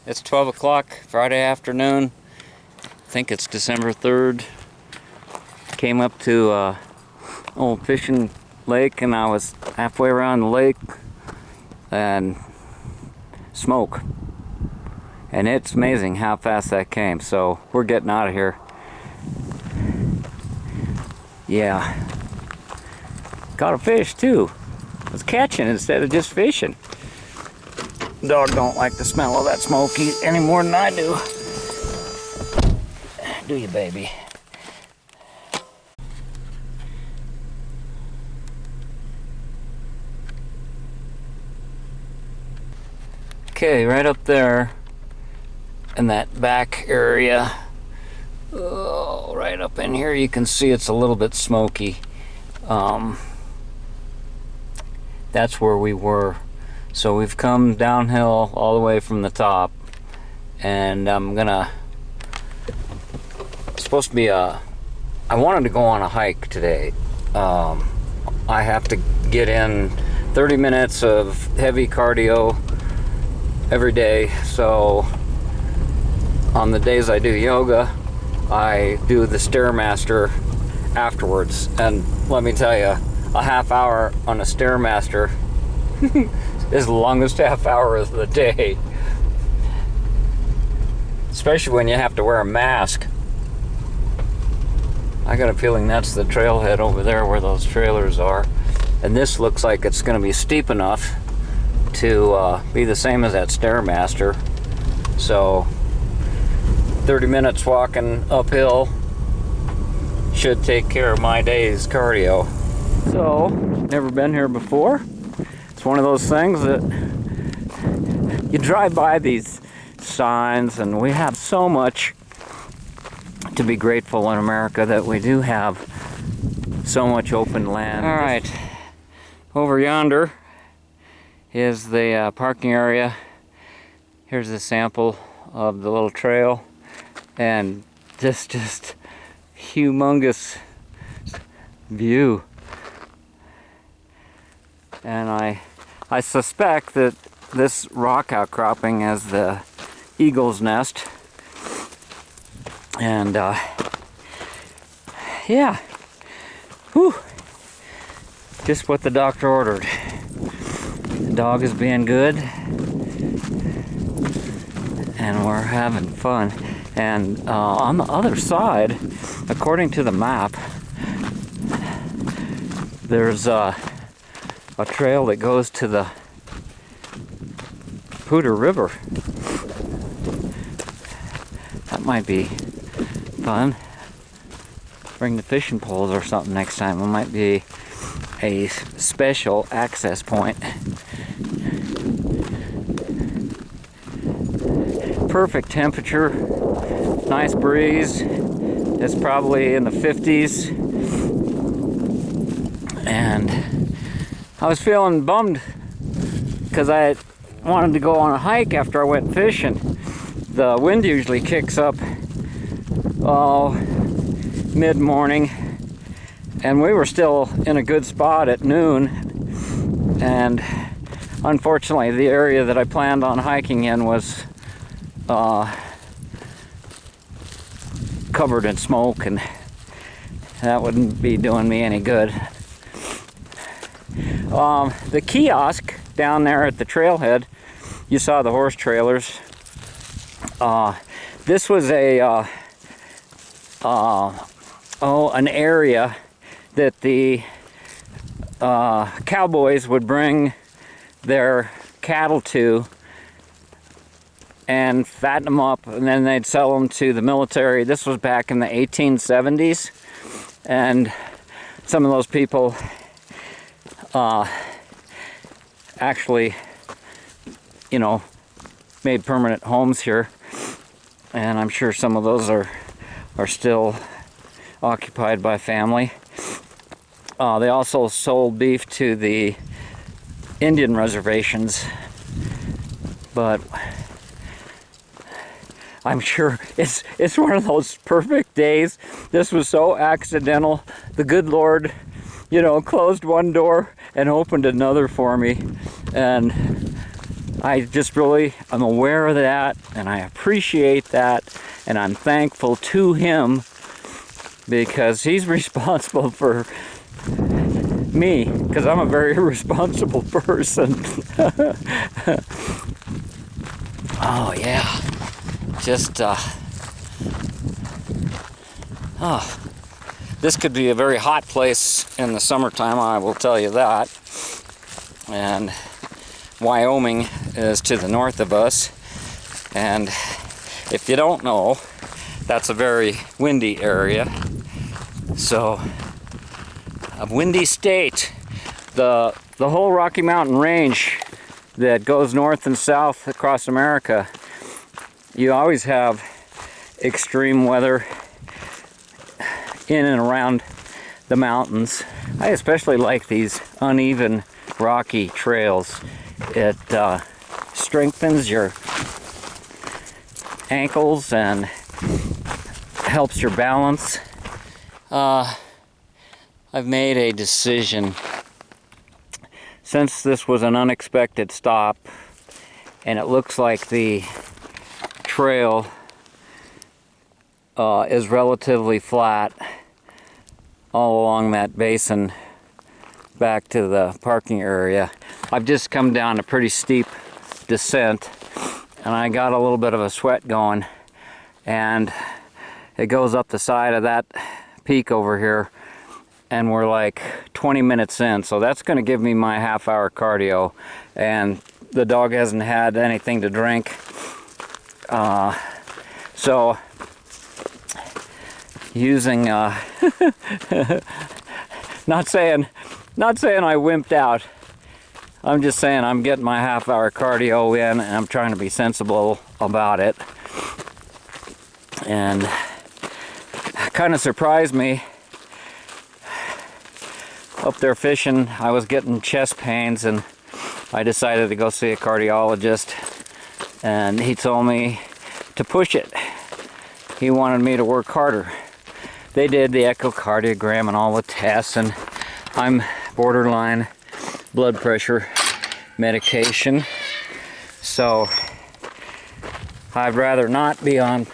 It's 12 o'clock Friday afternoon. I think it's December 3rd. Came up to old fishing lake, and I was halfway around the lake and smoke. And it's amazing how fast that came. So we're getting out of here. Yeah. Caught a fish too. I was catching instead of just fishing. Dog don't like the smell of that smoke any more than I do. Do you, baby? Okay, right up there in that back area, oh, right up in here, you can see it's a little bit smoky. That's where we were. So we've come downhill all the way from the top, and it's supposed to be I wanted to go on a hike today. I have to get in 30 minutes of heavy cardio every day. So on the days I do yoga, I do the Stairmaster afterwards. And let me tell you, a half hour on a Stairmaster is the longest half hour of the day. Especially when you have to wear a mask. I got a feeling that's the trailhead over there where those trailers are. And this looks like it's going to be steep enough to be the same as that Stairmaster. So 30 minutes walking uphill should take care of my day's cardio. So, never been here before. It's one of those things that you drive by these signs, and we have so much to be grateful in America that we do have so much open land. All right, over yonder is the parking area. Here's a sample of the little trail, and just humongous view. And I suspect that this rock outcropping is the eagle's nest. And yeah, whew, just what the doctor ordered. The dog is being good, and we're having fun. And on the other side, according to the map, there's a trail that goes to the Poudre River. That might be fun. Bring the fishing poles or something next time. It might be a special access point. Perfect temperature, nice breeze. It's probably in the 50s. And I was feeling bummed because I wanted to go on a hike after I went fishing. The wind usually kicks up mid-morning, and we were still in a good spot at noon. And unfortunately, the area that I planned on hiking in was covered in smoke, and that wouldn't be doing me any good. The kiosk down there at the trailhead, you saw the horse trailers. This was an area that the cowboys would bring their cattle to and fatten them up, and then they'd sell them to the military. This was back in the 1870s, and some of those people actually, made permanent homes here, and I'm sure some of those are still occupied by family. They also sold beef to the Indian reservations, but I'm sure it's one of those perfect days. This was so accidental. The good Lord, closed one door and opened another for me. And I'm aware of that, and I appreciate that, and I'm thankful to him because he's responsible for me, because I'm a very irresponsible person. Oh yeah, just this could be a very hot place in the summertime, I will tell you that. And Wyoming is to the north of us, and if you don't know, that's a very windy area. So, a windy state. The whole Rocky Mountain range that goes north and south across America, you always have extreme weather in and around the mountains. I especially like these uneven rocky trails. It strengthens your ankles and helps your balance. I've made a decision. Since this was an unexpected stop, and it looks like the trail is relatively flat all along that basin back to the parking area. I've just come down a pretty steep descent, and I got a little bit of a sweat going, and it goes up the side of that peak over here, and we're like 20 minutes in, so that's going to give me my half-hour cardio, and the dog hasn't had anything to drink, so using not saying I wimped out. I'm just saying I'm getting my half-hour cardio in, and I'm trying to be sensible about it. And it kind of surprised me. Up there fishing, I was getting chest pains, and I decided to go see a cardiologist, and he told me to push it. He wanted me to work harder. They did the echocardiogram and all the tests, and I'm borderline blood pressure medication, so I'd rather not be on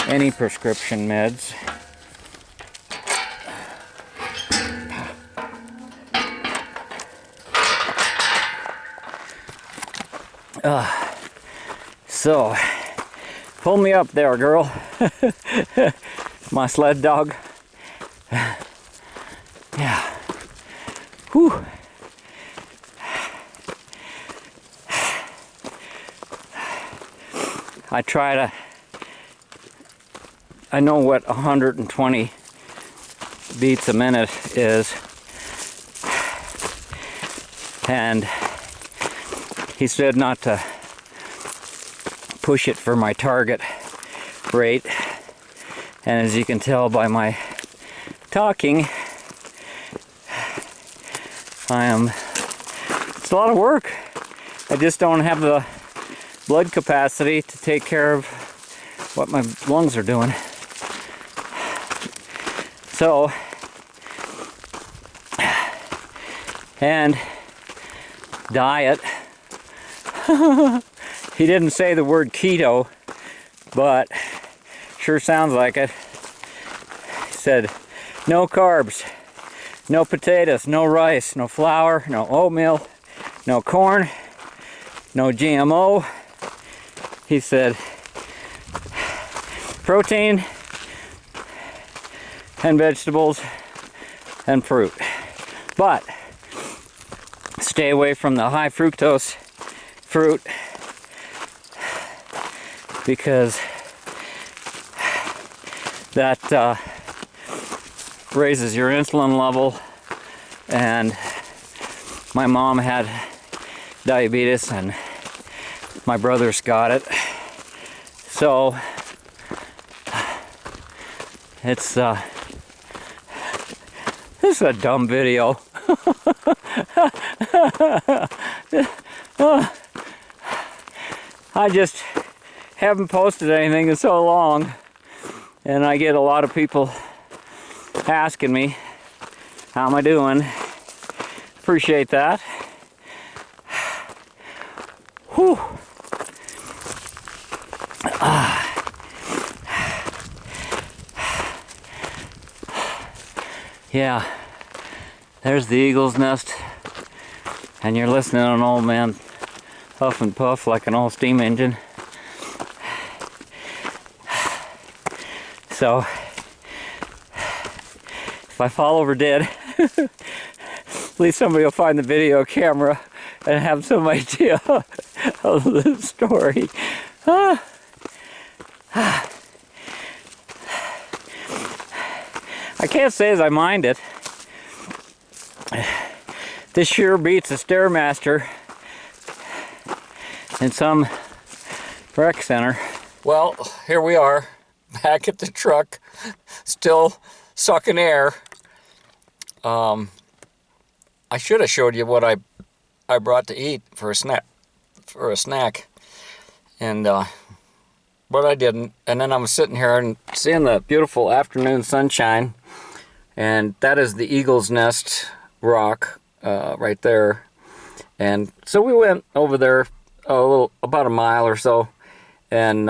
any prescription meds. So pull me up there, girl. My sled dog. Yeah. Whew. I know what 120 beats a minute is, and he said not to push it for my target rate, and as you can tell by my talking, it's a lot of work. I just don't have the blood capacity to take care of what my lungs are doing. So, and diet. He didn't say the word keto, but sure sounds like it. He said no carbs, no potatoes, no rice, no flour, no oatmeal, no corn, no GMO. He said protein and vegetables and fruit, but stay away from the high fructose fruit, because that raises your insulin level, and my mom had diabetes and my brother's got it, so it's this is a dumb video. I just haven't posted anything in so long, and I get a lot of people asking me how am I doing. Appreciate that. Whew. Whew. Yeah, there's the eagle's nest, and you're listening to an old man puff and puff like an old steam engine. So, if I fall over dead, at least somebody will find the video camera and have some idea of the story. I can't say as I mind it. This sure beats a Stairmaster in some rec center. Well, here we are, back at the truck, still sucking air. I should have showed you what I brought to eat for a snack, and but I didn't. And then I'm sitting here and seeing the beautiful afternoon sunshine, and that is the Eagle's Nest rock right there. And so we went over there about a mile or so, and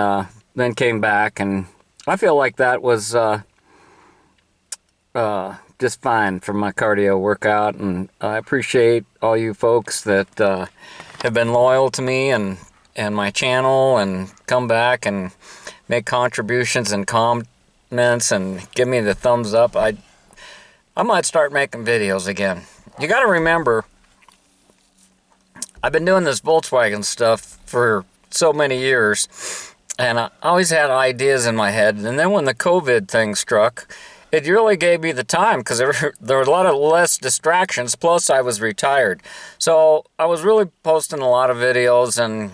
then came back, and I feel like that was just fine for my cardio workout. And I appreciate all you folks that have been loyal to me and my channel, and come back and make contributions and comments and give me the thumbs up. I might start making videos again. You got to remember, I've been doing this Volkswagen stuff for so many years, and I always had ideas in my head. And then when the COVID thing struck, it really gave me the time, because there were a lot of less distractions, plus I was retired. So I was really posting a lot of videos and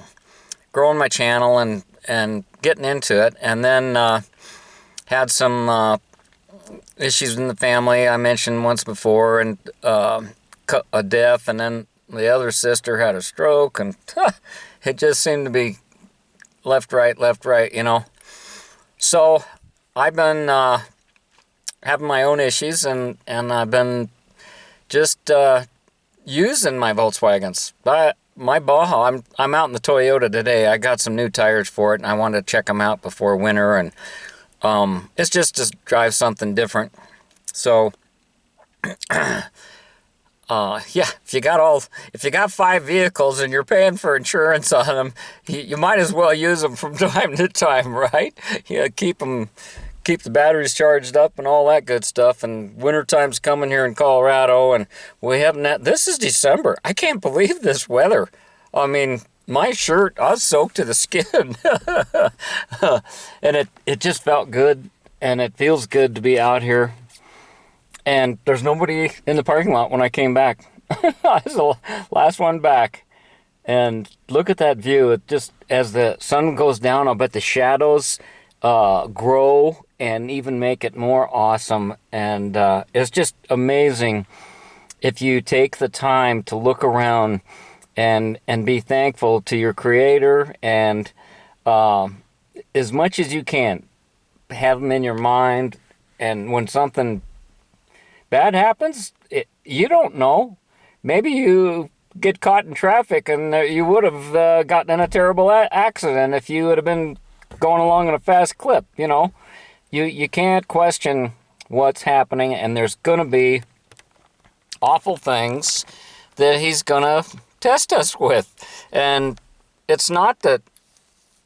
growing my channel and getting into it. And then had some issues in the family I mentioned once before, and a death, and then the other sister had a stroke, and it just seemed to be left, right, you know. So I've been having my own issues, and I've been just using my Volkswagens. But my Baja, I'm out in the Toyota today. I got some new tires for it, and I wanted to check them out before winter, and it's just to drive something different. So yeah, if you got 5 vehicles and you're paying for insurance on them, you might as well use them from time to time, right? Yeah, keep the batteries charged up and all that good stuff. And wintertime's coming here in Colorado, and we haven't this is December. I can't believe this weather. I mean, my shirt, I was soaked to the skin. And it just felt good, and it feels good to be out here. And there's nobody in the parking lot when I came back. I was the last one back. And look at that view. It just, as the sun goes down, I'll bet the shadows grow and even make it more awesome. And it's just amazing if you take the time to look around and be thankful to your Creator, and as much as you can, have them in your mind. And when something bad happens, you don't know. Maybe you get caught in traffic, and you would have gotten in a terrible accident if you would have been going along at a fast clip. You know, you can't question what's happening, and there's gonna be awful things that He's gonna test us with. And it's not that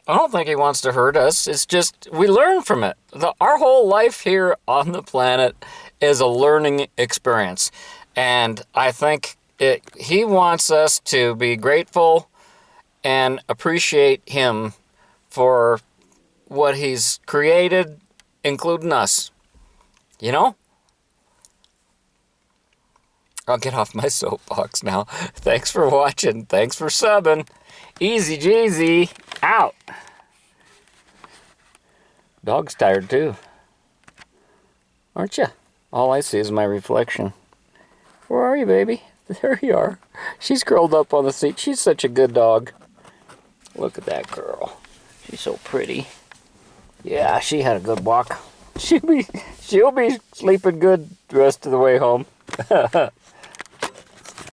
I don't think He wants to hurt us. It's just we learn from it. Our whole life here on the planet is a learning experience. And I think He wants us to be grateful and appreciate Him for what He's created, including us. You know? I'll get off my soapbox now. Thanks for watching. Thanks for subbing. TheEZGZ out. Dog's tired too. Aren't you? All I see is my reflection. Where are you, baby? There you are. She's curled up on the seat. She's such a good dog. Look at that girl. She's so pretty. Yeah, she had a good walk. She'll be sleeping good the rest of the way home.